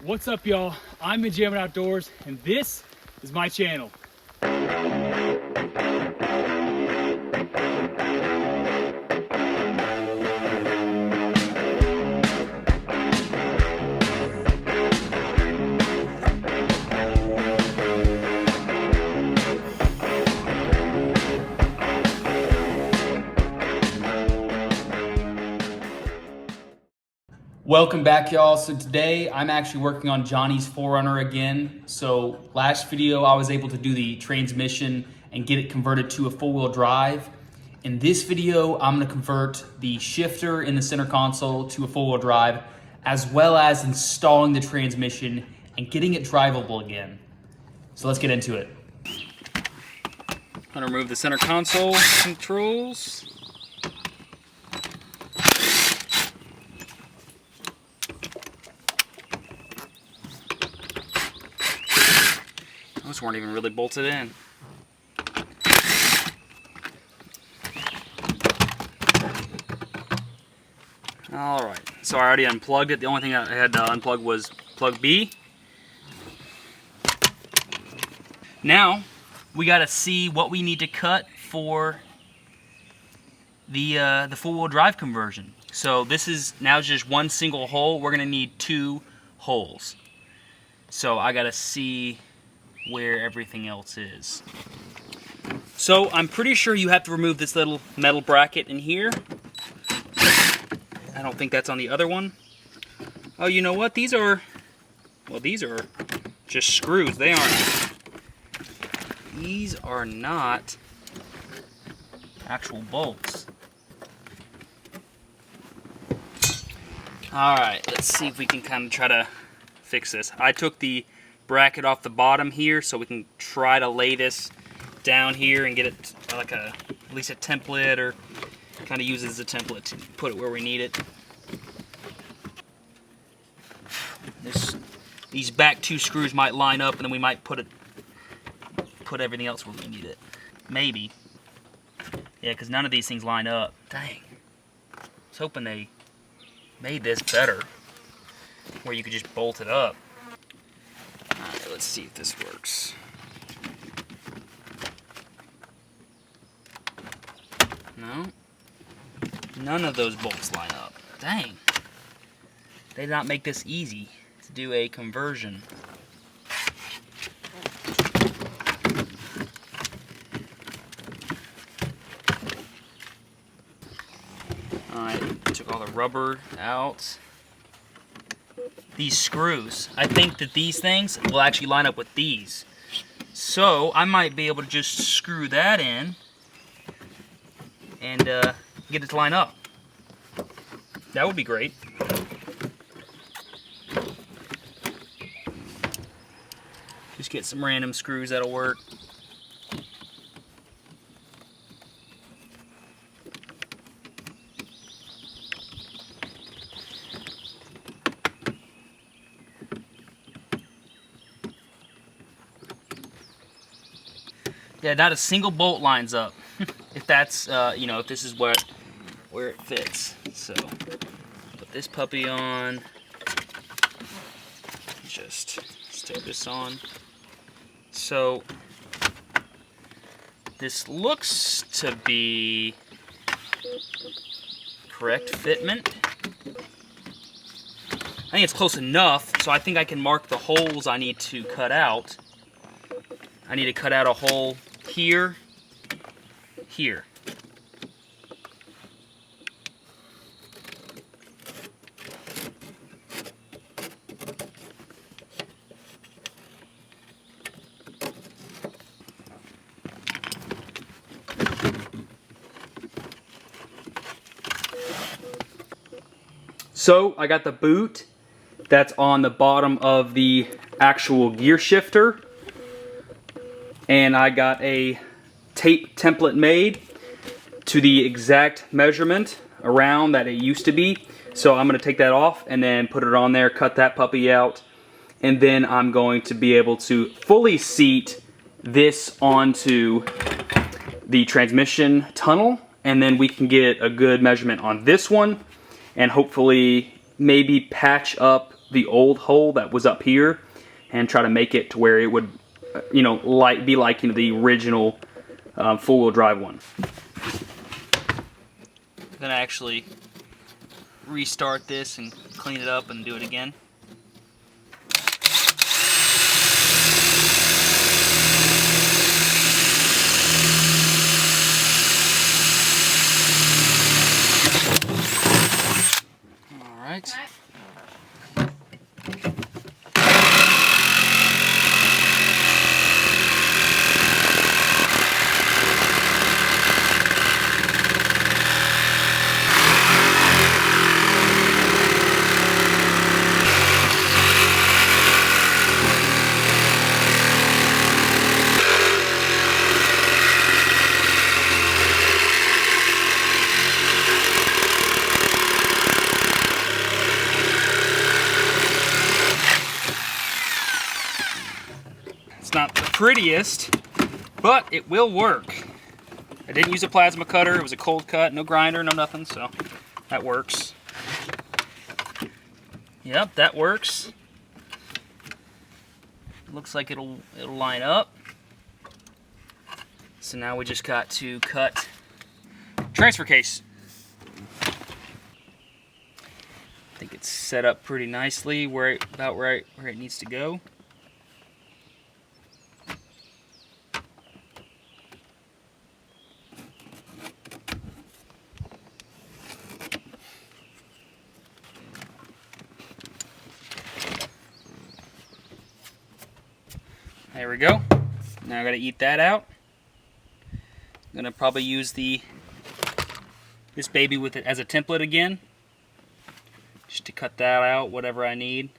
What's up, y'all? I'm Enjoyment Outdoors, and this is my channel. Welcome back, y'all. So today I'm actually working on Jonny's 4runner again. So last video I was able to do the transmission and get it converted to a four-wheel drive. In this video I'm going to convert the shifter in the center console to a four-wheel drive, as well as installing the transmission and getting it drivable again. So let's get into it. I'm going to remove the center console controls. Those weren't even really bolted in. Alright, so I already unplugged it. The only thing I had to unplug was plug B. Now, we got to see what we need to cut for the four-wheel drive conversion. So this is now just one single hole. We're going to need two holes. So I got to see where everything else is. So I'm pretty sure you have to remove this little metal bracket in here. I don't think that's on the other one. Oh, you know what? These are, well, these are just screws. These are not actual bolts. Alright, let's see if we can kind of try to fix this. I took the bracket off the bottom here so we can try to lay this down here and get it like at least a template, or kind of use it as a template to put it where we need it. These back two screws might line up, and then we might put everything else where we need it. Maybe. Yeah, because none of these things line up. Dang. I was hoping they made this better, where you could just bolt it up. Alright, let's see if this works. No. None of those bolts line up. Dang. They did not make this easy to do a conversion. Alright, took all the rubber out. These screws, I think that these things will actually line up with these. So I might be able to just screw that in and get it to line up. That would be great. Just get some random screws that'll work. Yeah, not a single bolt lines up. If that's, you know, if this is where it fits. So, put this puppy on. Just stick this on. So, this looks to be correct fitment. I think it's close enough, so I think I can mark the holes I need to cut out. I need to cut out a hole here, here. So I got the boot that's on the bottom of the actual gear shifter, and I got a tape template made to the exact measurement around that it used to be. So I'm going to take that off and then put it on there, cut that puppy out, and then I'm going to be able to fully seat this onto the transmission tunnel, and then we can get a good measurement on this one, and hopefully maybe patch up the old hole that was up here and try to make it to where it would, you know, be like, you know, the original four-wheel drive one. I'm gonna actually restart this and clean it up and do it again. All right. Not the prettiest, but it will work. I didn't use a plasma cutter, it was a cold cut, no grinder, no nothing, so that works. Yep, that works. Looks like it'll line up. So now we just got to cut transfer case. I think it's set up pretty nicely about right where it needs to go. There we go. Now I gotta eat that out. I'm gonna probably use this baby with it as a template again, just to cut that out, whatever I need.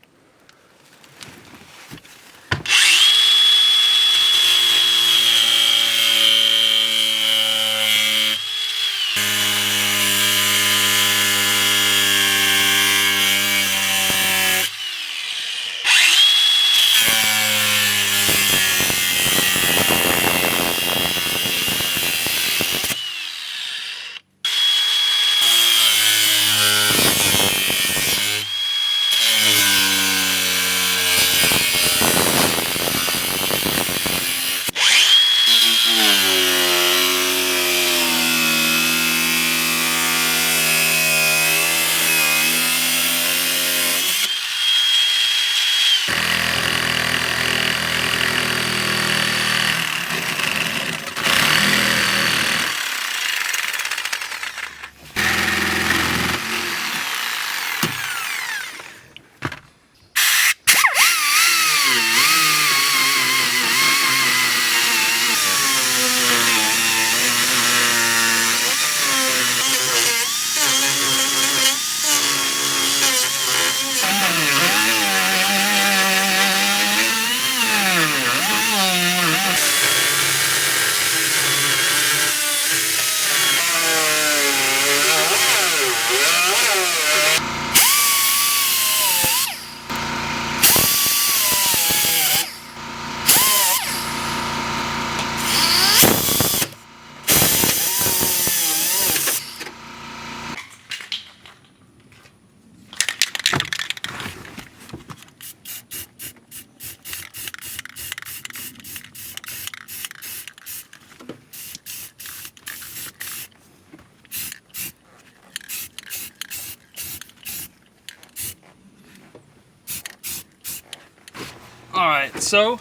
Alright, so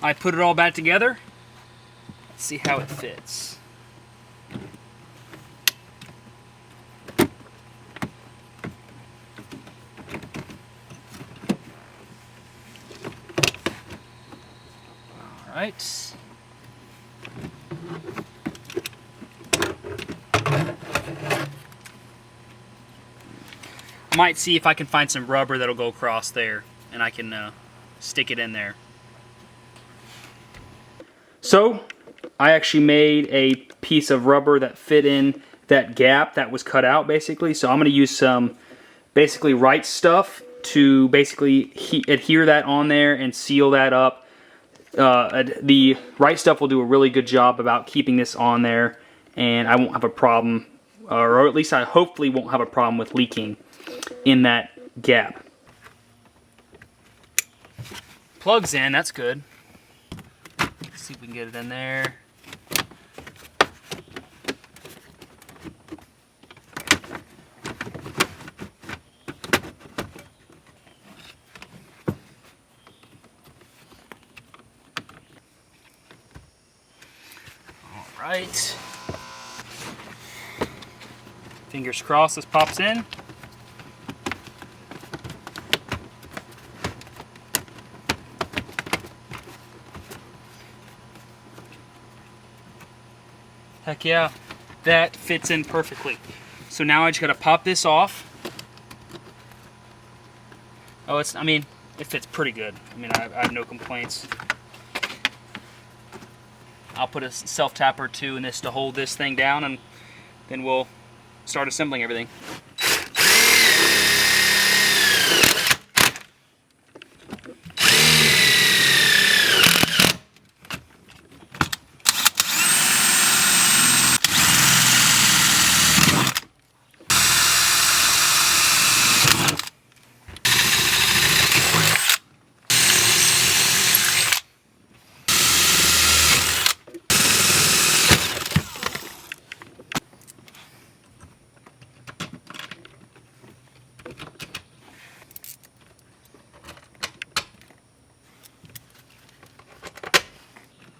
I put it all back together. Let's see how it fits. Alright. Might see if I can find some rubber that'll go across there and I can stick it in there. So I actually made a piece of rubber that fit in that gap that was cut out basically. So I'm going to use some basically right stuff to basically adhere that on there and seal that up. The right stuff will do a really good job about keeping this on there, and I won't have a problem, or at least I hopefully won't have a problem with leaking in that gap. plug's in, that's good. Let's see if we can get it in there. All right. Fingers crossed this pops in. Heck yeah, that fits in perfectly. So now I just gotta pop this off. Oh, I mean, it fits pretty good. I mean, I have no complaints. I'll put a self-tap or two in this to hold this thing down, and then we'll start assembling everything.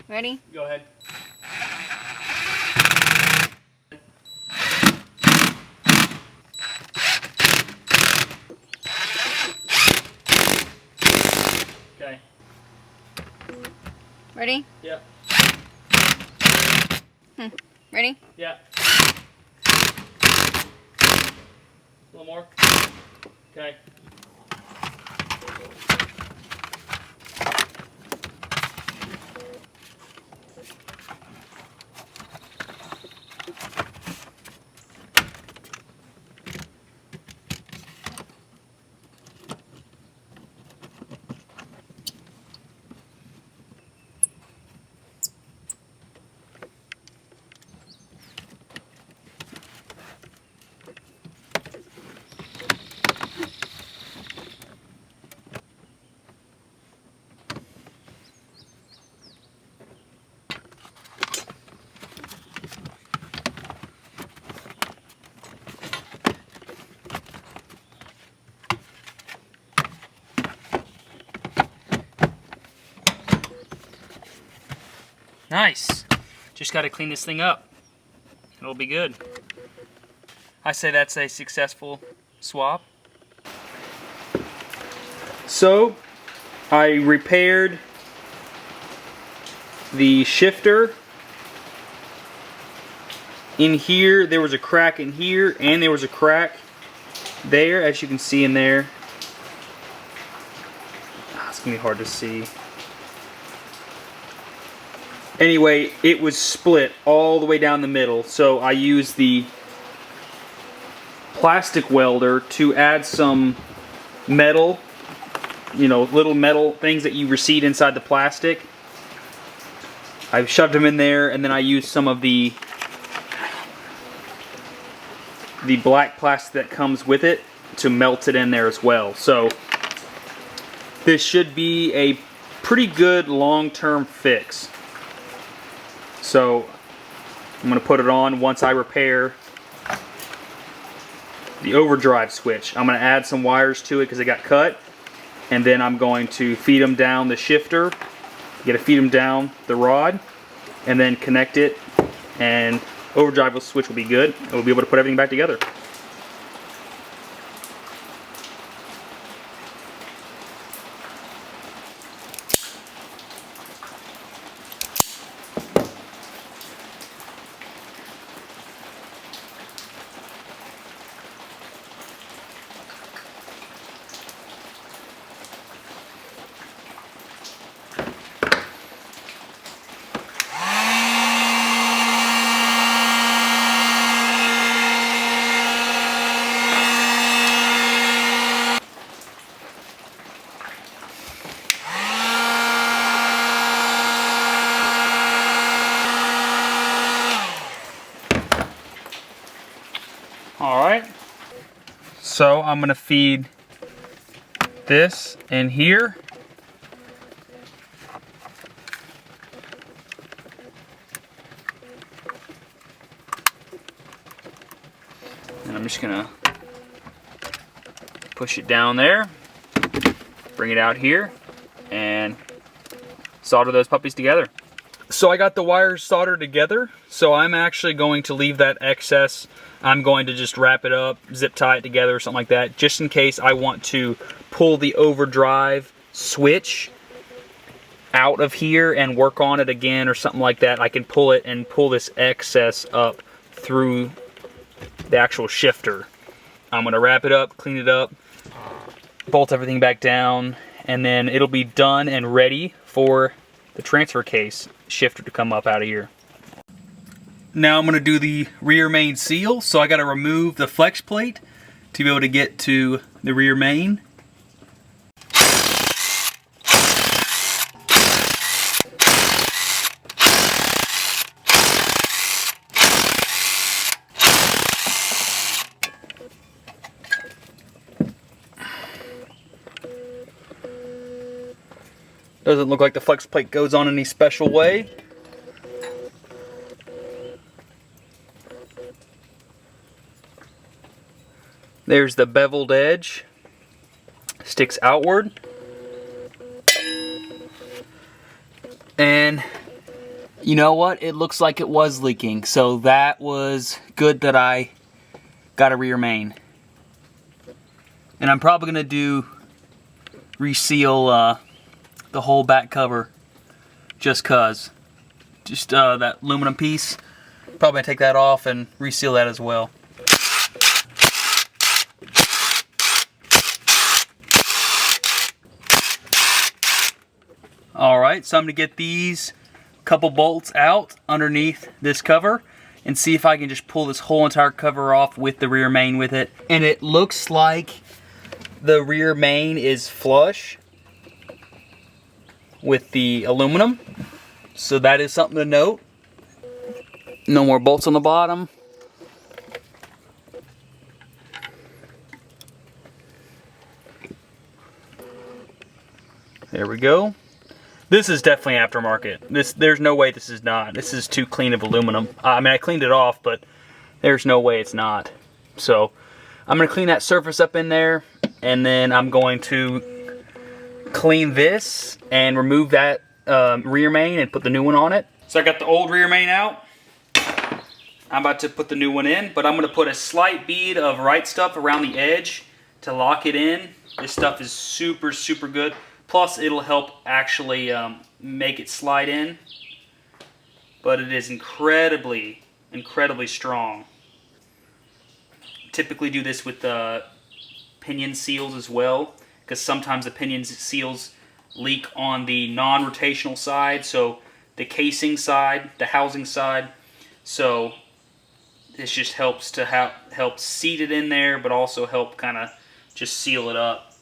Ready? Go ahead. Okay. Ready? Yeah. Ready? Yeah. A little more. Okay. Nice. Just got to clean this thing up. It'll be good. I say that's a successful swap. So, I repaired the shifter. In here, there was a crack in here, and there was a crack there, as you can see in there. It's gonna be hard to see. Anyway, it was split all the way down the middle, so I used the plastic welder to add some metal, you know, little metal things that you recede inside the plastic. I shoved them in there, and then I used some of the black plastic that comes with it to melt it in there as well. So this should be a pretty good long-term fix. So I'm going to put it on once I repair the overdrive switch. I'm going to add some wires to it because it got cut, and then I'm going to feed them down the shifter. You got to feed them down the rod, and then connect it, and overdrive switch will be good, and we'll be able to put everything back together. Alright, so I'm going to feed this in here, just gonna push it down there, bring it out here, and solder those puppies together. So I got the wires soldered together, so I'm actually going to leave that excess. I'm going to just wrap it up, zip tie it together or something like that, just in case I want to pull the overdrive switch out of here and work on it again or something like that. I can pull it and pull this excess up through the actual shifter. I'm gonna wrap it up, clean it up, bolt everything back down, and then it'll be done and ready for the transfer case shifter to come up out of here. Now I'm gonna do the rear main seal, so I gotta remove the flex plate to be able to get to the rear main. Doesn't look like the flex plate goes on any special way. There's the beveled edge. Sticks outward. And you know what? It looks like it was leaking. So that was good that I got a rear main. And I'm probably going to do reseal the whole back cover just cause. Just that aluminum piece. Probably take that off and reseal that as well. Alright, so I'm going to get these couple bolts out underneath this cover and see if I can just pull this whole entire cover off with the rear main with it. And it looks like the rear main is flush with the aluminum, so that is something to note. No more bolts on the bottom. There we go. This is definitely aftermarket. There's no way this is not. This is too clean of aluminum. I mean, I cleaned it off, but there's no way it's not. So I'm gonna clean that surface up in there, and then I'm going to clean this and remove that rear main and put the new one on it. So I got the old rear main out. I'm about to put the new one in, but I'm going to put a slight bead of right stuff around the edge to lock it in. This stuff is super, super good. Plus, it'll help actually make it slide in. But it is incredibly, incredibly strong. Typically do this with pinion seals as well, because sometimes the pinion seals leak on the non-rotational side, so the casing side, the housing side. So this just helps to help seat it in there, but also help kind of just seal it up.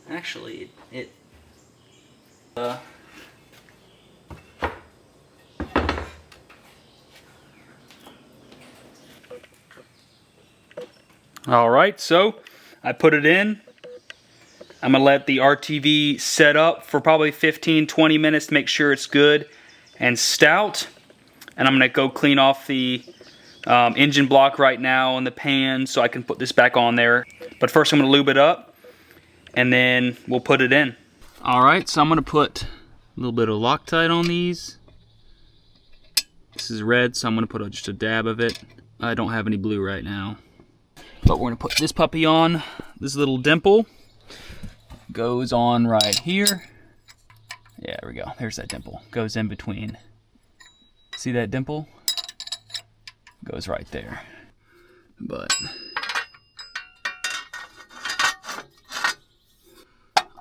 Actually, Alright, so I put it in. I'm going to let the RTV set up for probably 15-20 minutes to make sure it's good and stout. And I'm going to go clean off the engine block right now and the pan so I can put this back on there. But first I'm going to lube it up and then we'll put it in. Alright, so I'm going to put a little bit of Loctite on these. This is red, so I'm going to put just a dab of it. I don't have any blue right now. But we're going to put this puppy on. This little dimple goes on right here. Yeah, there we go. There's that dimple. Goes in between. See that dimple? Goes right there. But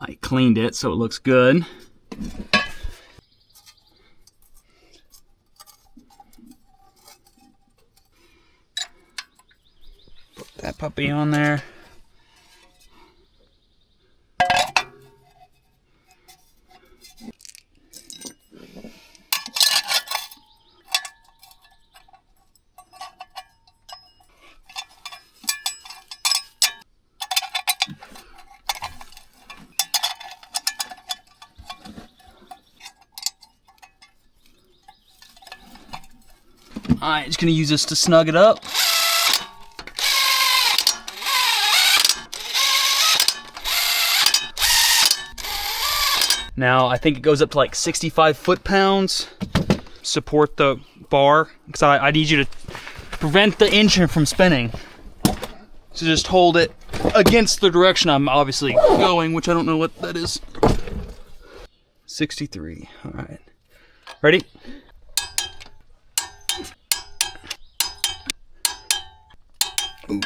I cleaned it so it looks good. Put that puppy on there. Alright, just gonna use this to snug it up. Now, I think it goes up to like 65 foot-pounds. Support the bar, because I need you to prevent the engine from spinning. So just hold it against the direction I'm obviously going, which I don't know what that is. 63, all right. Ready? Ooh,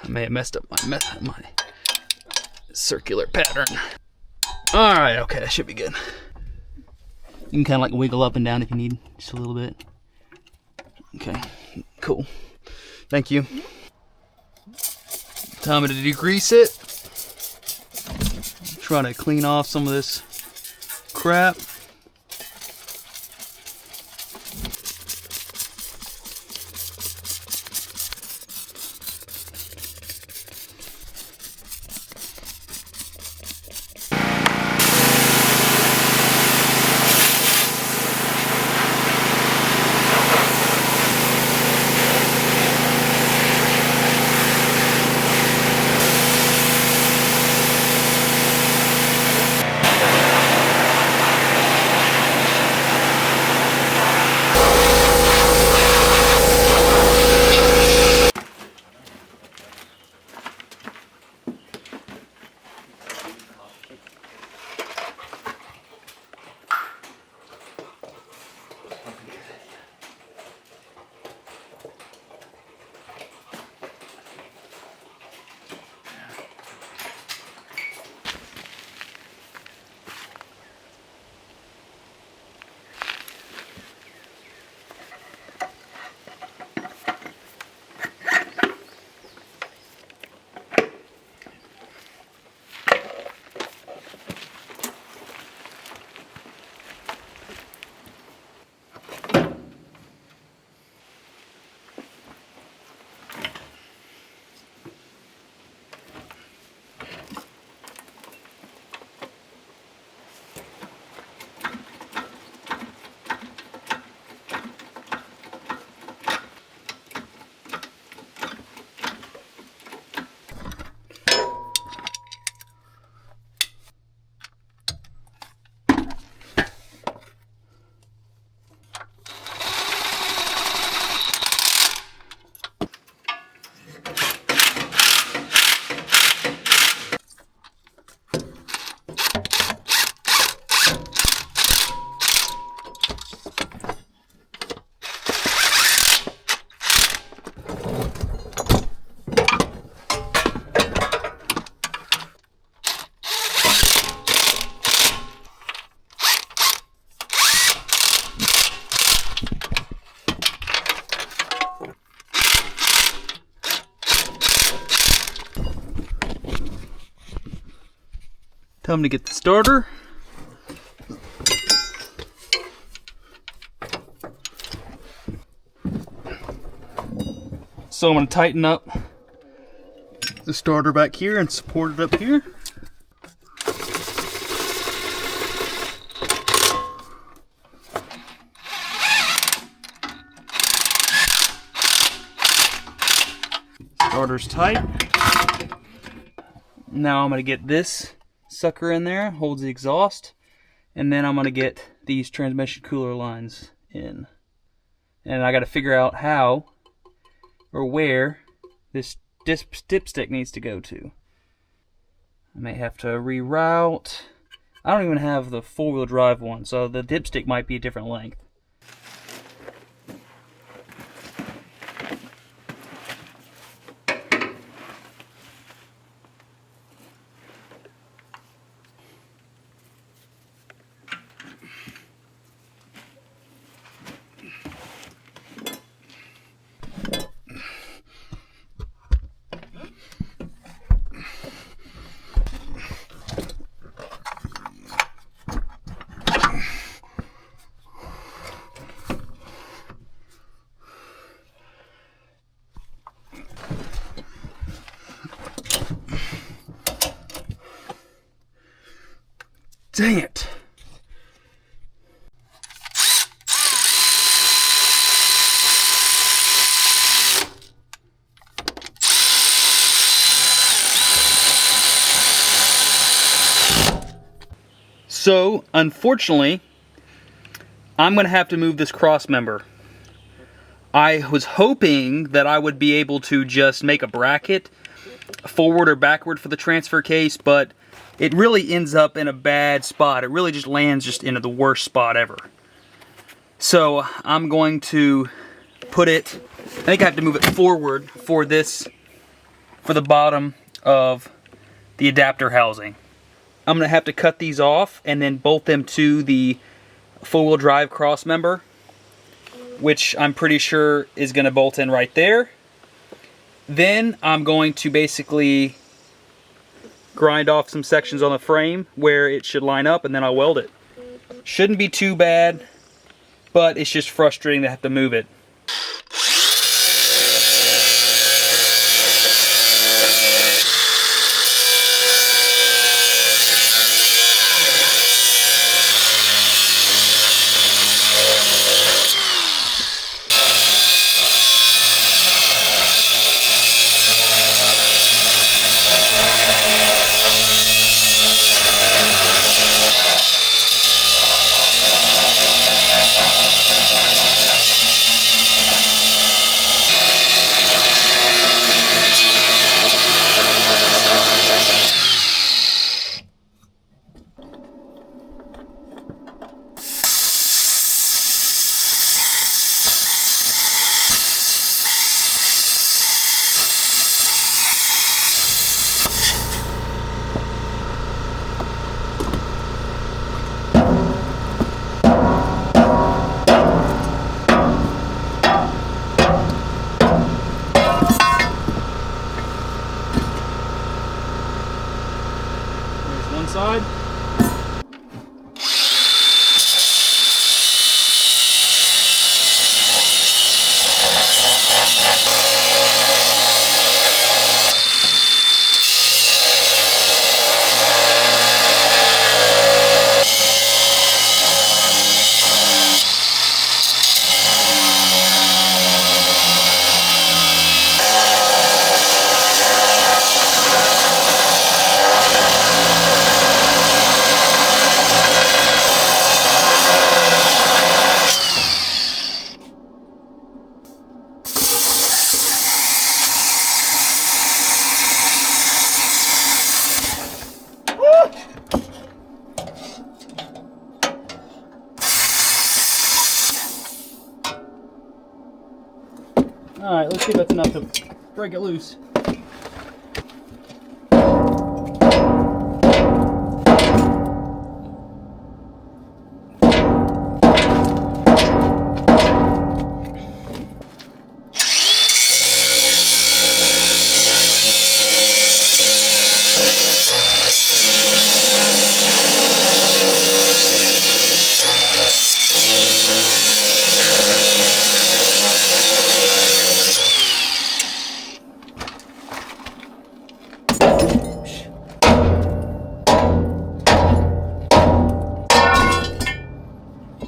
I may have messed up my circular pattern. All right, okay, that should be good. You can kind of like wiggle up and down if you need, just a little bit. Okay, cool. Thank you. Time to degrease it. Try to clean off some of this crap. Time to get the starter. So I'm going to tighten up the starter back here and support it up here. Starter's tight. Now I'm going to get this sucker in there, holds the exhaust, and then I'm going to get these transmission cooler lines in. And I got to figure out how or where this dipstick needs to go to. I may have to reroute. I don't even have the four-wheel drive one, so the dipstick might be a different length. Dang it. So, unfortunately, I'm going to have to move this cross member. I was hoping that I would be able to just make a bracket forward or backward for the transfer case, but it really ends up in a bad spot. It really just lands just into the worst spot ever. So I'm going to put it, I think I have to move it forward for this, for the bottom of the adapter housing. I'm going to have to cut these off and then bolt them to the four-wheel drive cross member, which I'm pretty sure is going to bolt in right there. Then I'm going to basically grind off some sections on the frame where it should line up, and then I'll weld it. Shouldn't be too bad, but it's just frustrating to have to move it. One side. Alright, let's see if that's enough to break it loose.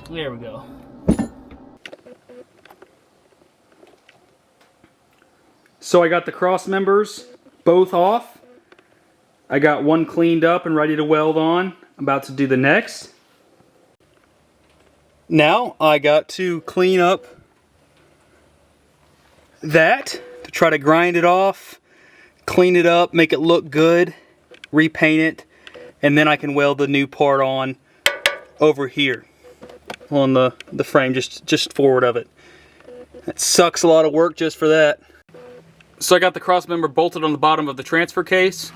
There we go. So I got the cross members both off. I got one cleaned up and ready to weld on. I'm about to do the next. Now I got to clean up that to try to grind it off, clean it up, make it look good, repaint it, and then I can weld the new part on over here on the frame, just forward of it. That sucks a lot of work just for that. So I got the cross member bolted on the bottom of the transfer case,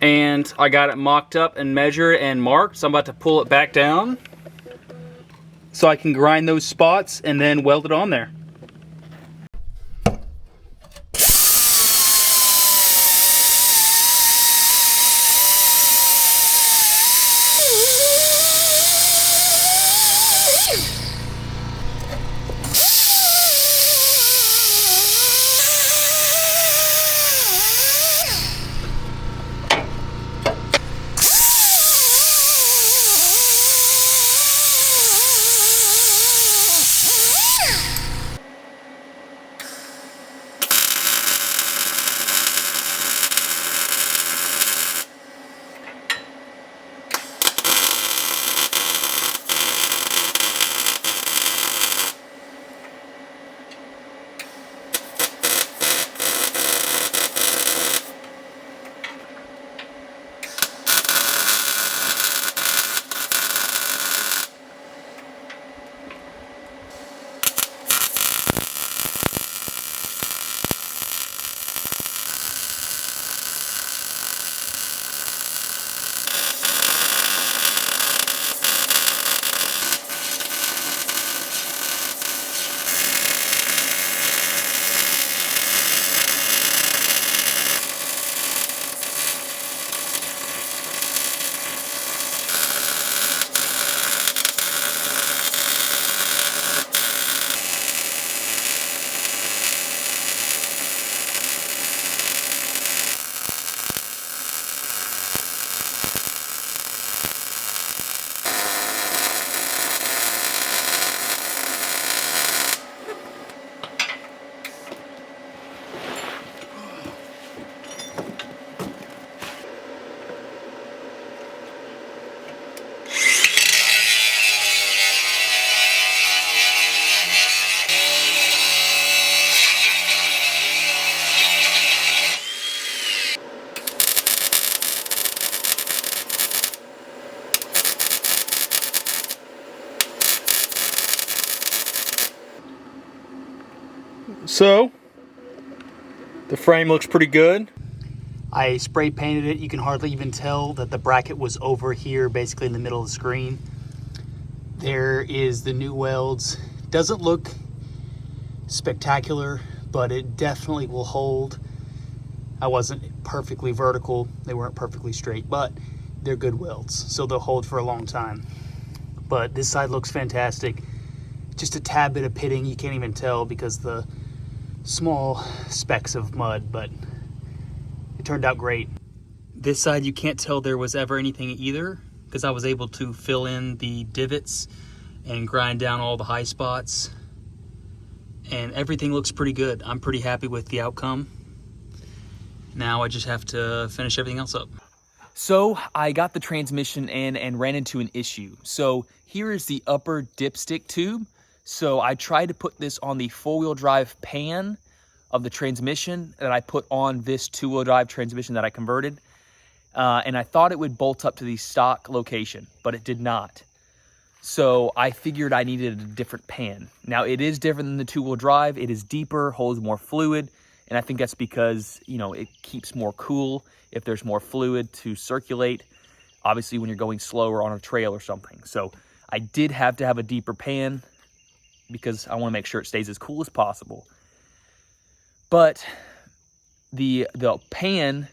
and I got it mocked up and measured and marked, so I'm about to pull it back down so I can grind those spots and then weld it on there. So, the frame looks pretty good. I spray painted it. You can hardly even tell that the bracket was over here, basically in the middle of the screen. There is the new welds. Doesn't look spectacular, but it definitely will hold. I wasn't perfectly vertical. They weren't perfectly straight, but they're good welds, so they'll hold for a long time. But this side looks fantastic. Just a tad bit of pitting. You can't even tell because the small specks of mud, but it turned out great. This side, you can't tell there was ever anything either, because I was able to fill in the divots and grind down all the high spots, and everything looks pretty good. I'm pretty happy with the outcome. Now I just have to finish everything else up. So I got the transmission in and ran into an issue. So here is the upper dipstick tube. So I tried to put this on the four-wheel drive pan of the transmission that I put on this two-wheel drive transmission that I converted. And I thought it would bolt up to the stock location, but it did not. So I figured I needed a different pan. Now it is different than the two-wheel drive. It is deeper, holds more fluid, and I think that's because, you know, it keeps more cool if there's more fluid to circulate, obviously when you're going slower on a trail or something. So I did have to have a deeper pan because I want to make sure it stays as cool as possible. But the pan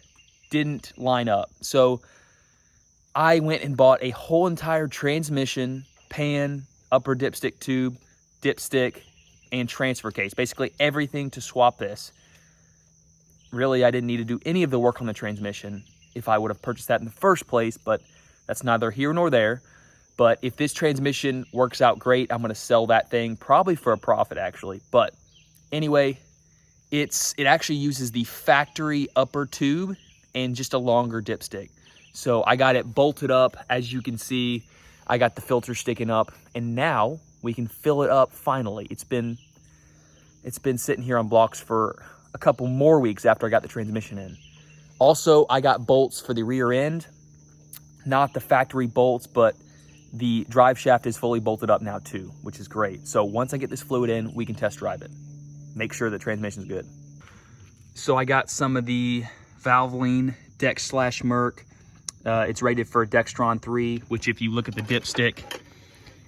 didn't line up. So I went and bought a whole entire transmission, pan, upper dipstick tube, dipstick, and transfer case. Basically everything to swap this. Really, I didn't need to do any of the work on the transmission if I would have purchased that in the first place, but that's neither here nor there. But if this transmission works out great, I'm going to sell that thing probably for a profit, actually. But anyway, it actually uses the factory upper tube and just a longer dipstick. So I got it bolted up. As you can see, I got the filter sticking up, and now we can fill it up finally. It's been sitting here on blocks for a couple more weeks after I got the transmission in. Also, I got bolts for the rear end, not the factory bolts, but the drive shaft is fully bolted up now too, which is great. So once I get this fluid in, we can test drive it. Make sure the transmission's good. So I got some of the Valvoline Dex/Merc. It's rated for Dextron 3, which if you look at the dipstick,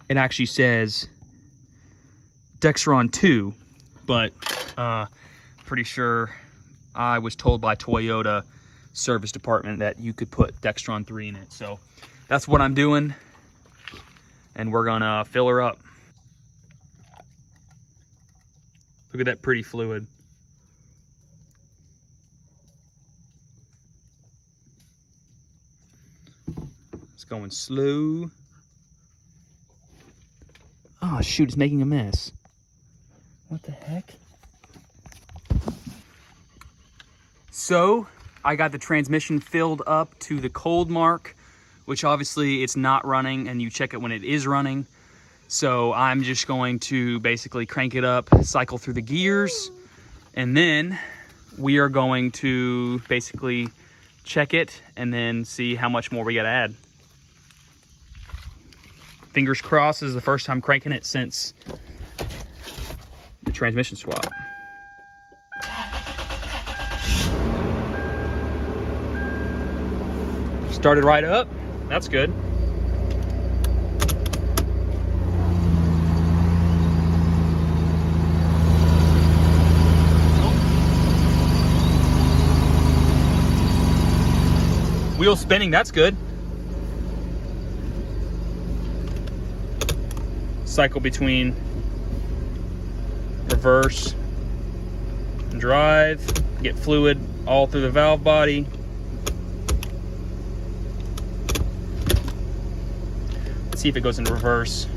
it actually says Dextron 2, but pretty sure I was told by Toyota service department that you could put Dextron 3 in it. So that's what I'm doing, and we're gonna fill her up. Look at that pretty fluid. It's going slow. Oh shoot, it's making a mess. What the heck? So I got the transmission filled up to the cold mark, which obviously it's not running, and you check it when it is running. So I'm just going to basically crank it up, cycle through the gears, and then we are going to basically check it and then see how much more we got to add. Fingers crossed, this is the first time cranking it since the transmission swap. Started right up. That's good. Wheel spinning, that's good. Cycle between reverse and drive. Get fluid all through the valve body. Let's see if it goes into reverse.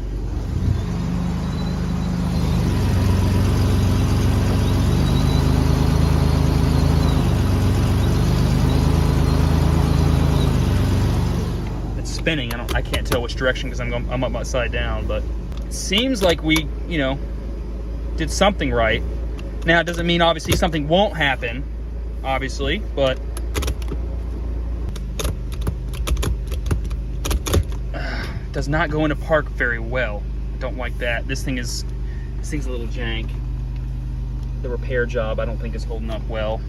It's spinning. I can't tell which direction because I'm up upside down, but it seems like we, you know, did something right. Now it doesn't mean obviously something won't happen, obviously, but does not go into park very well. Don't like that. This thing's a little jank. the repair job I don't think is holding up well.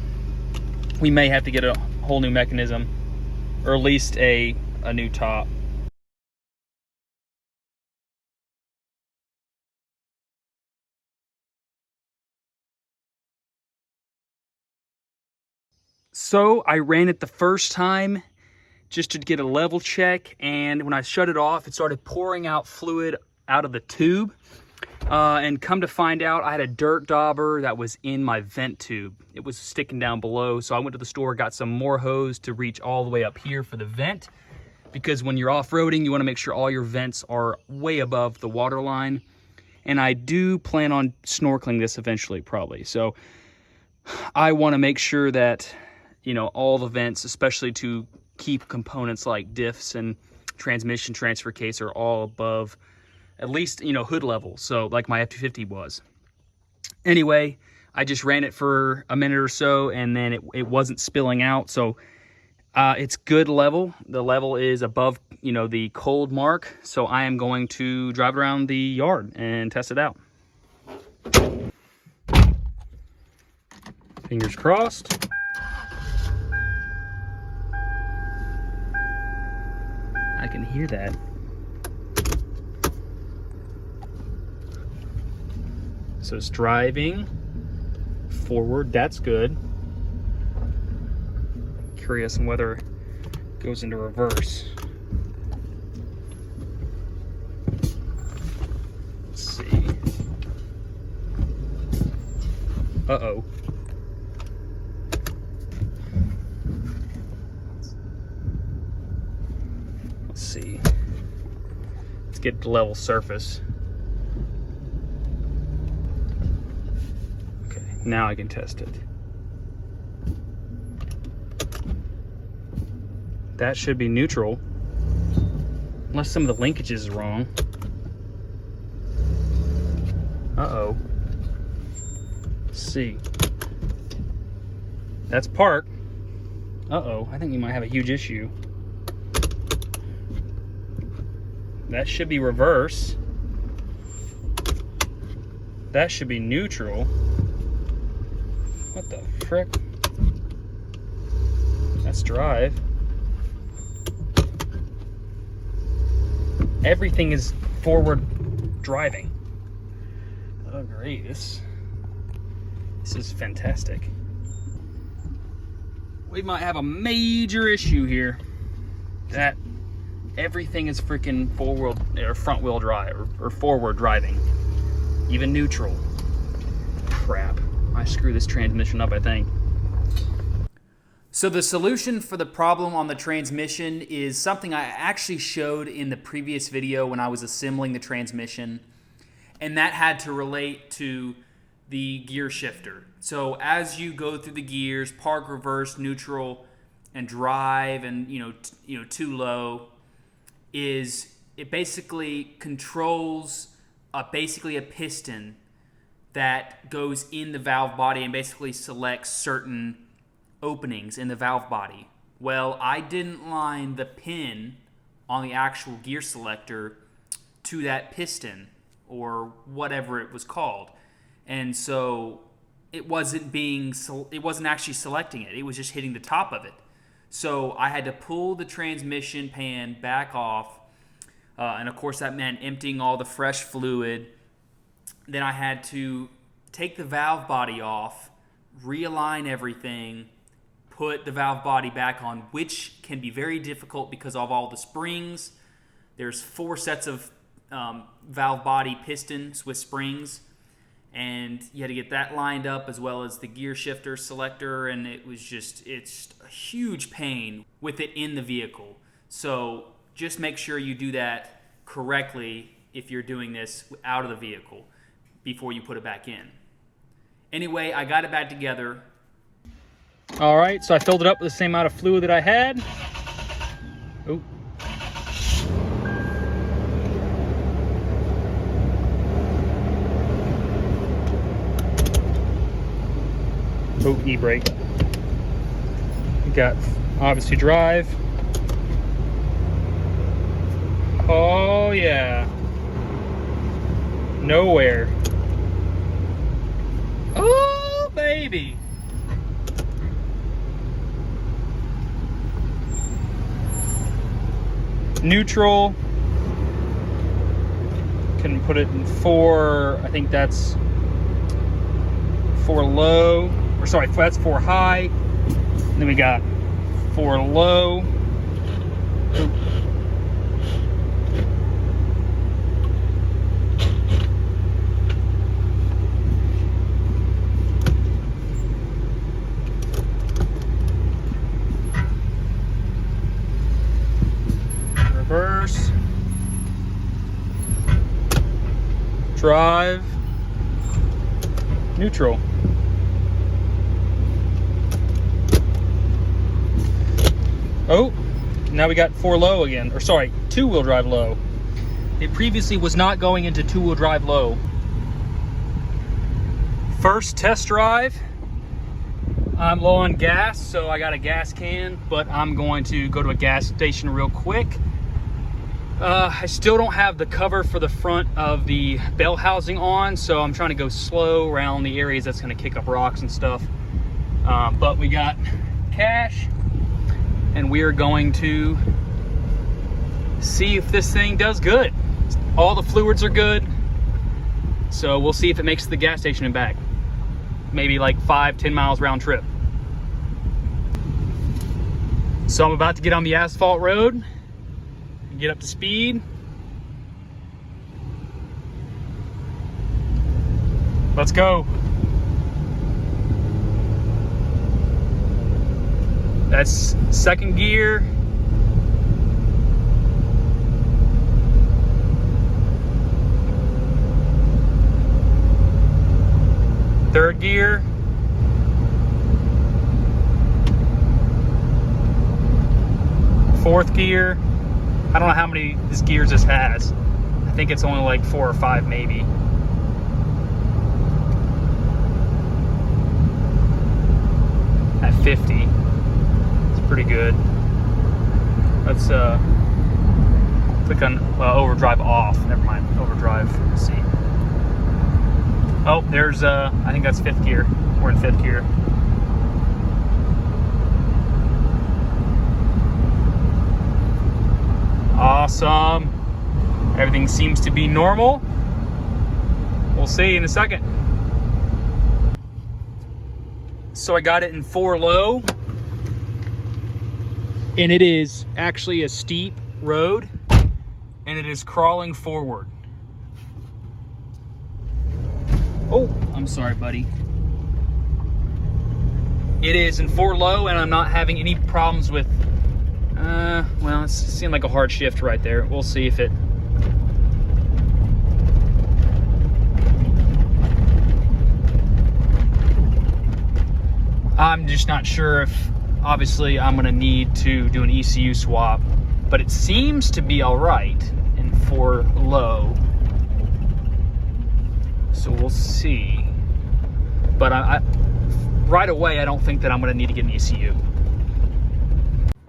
We may have to get a whole new mechanism, or at least a new top. So I ran it the first time just to get a level check, and when I shut it off, it started pouring out fluid out of the tube. And come to find out, I had a dirt dauber that was in my vent tube. It was sticking down below, so I went to the store, got some more hose to reach all the way up here for the vent, because when you're off-roading, you want to make sure all your vents are way above the water line. And I do plan on snorkeling this eventually, probably. So I want to make sure that, you know, all the vents, especially to keep components like diffs and transmission transfer case, are all above at least, you know, hood level. So like my F-250 was. Anyway, I just ran it for a minute or so, and then it wasn't spilling out. So it's good level. The level is above, you know, the cold mark. So I am going to drive around the yard and test it out. Fingers crossed. I can hear that. So it's driving forward, that's good. Curious on whether it goes into reverse. Let's see. Uh-oh. Let's see. Let's get the level surface. Okay, now I can test it. That should be neutral, unless some of the linkage is wrong. Uh-oh. Let's see. That's park. Uh-oh, I think we might have a huge issue. That should be reverse. That should be neutral. What the frick? That's drive. Everything is forward driving. Oh great, this is fantastic. We might have a major issue here. That everything is freaking front wheel drive or forward driving. Even neutral. Crap. I screwed this transmission up, I think. So the solution for the problem on the transmission is something I actually showed in the previous video when I was assembling the transmission, and that had to relate to the gear shifter. So as you go through the gears, park, reverse, neutral, and drive, and too low, it basically controls basically a piston that goes in the valve body and basically selects certain openings in the valve body. Well, I didn't line the pin on the actual gear selector to that piston or whatever it was called, and so it wasn't actually selecting it. It was just hitting the top of it. So I had to pull the transmission pan back off, and of course that meant emptying all the fresh fluid. Then I had to take the valve body off, realign everything, put the valve body back on, which can be very difficult because of all the springs. There's 4 sets of valve body pistons with springs, and you had to get that lined up as well as the gear shifter selector, and it's a huge pain with it in the vehicle. So just make sure you do that correctly if you're doing this out of the vehicle before you put it back in. Anyway, I got it back together. All right, so I filled it up with the same amount of fluid that I had. Oh. Oh, e-brake. We got obviously drive. Oh yeah. Nowhere. Oh! baby. Neutral. Can put it in 4, I think that's 4 low, or sorry, that's 4 high. And then we got 4 low. Oop. Reverse. Drive. Neutral. Oh, now we got 4 low again, or sorry, 2-wheel drive low. It previously was not going into 2-wheel drive low. First test drive. I'm low on gas, so I got a gas can, but I'm going to go to a gas station real quick. I still don't have the cover for the front of the bell housing on, so I'm trying to go slow around the areas that's going to kick up rocks and stuff. But we got cash, and we are going to see if this thing does good. All the fluids are good, so we'll see if it makes it to the gas station and back. Maybe like 5-10 miles round trip. So I'm about to get on the asphalt road, get up to speed. Let's go. That's second gear. Third gear. Fourth gear. I don't know how many gears this has. I think it's only like 4 or 5 maybe. At 50. It's pretty good. Let's click on overdrive off. Never mind. Overdrive. Let's see. Oh, there's I think that's 5th gear. We're in 5th gear. Awesome. Everything seems to be normal. We'll see in a second. So I got it in 4 low, and it is actually a steep road, and it is crawling forward. Oh, I'm sorry, buddy. It is in 4 low, and I'm not having any problems with well, it seemed like a hard shift right there. We'll see if it... I'm just not sure if, obviously, I'm going to need to do an ECU swap, but it seems to be all right in 4 low. So we'll see. But right away, I don't think that I'm going to need to get an ECU.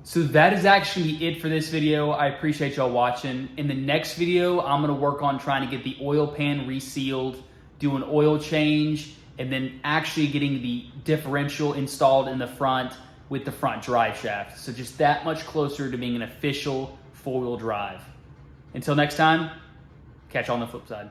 So that is actually it for this video. I appreciate y'all watching. In the next video, I'm gonna work on trying to get the oil pan resealed, do an oil change, and then actually getting the differential installed in the front with the front drive shaft. So just that much closer to being an official 4-wheel drive. Until next time, catch you on the flip side.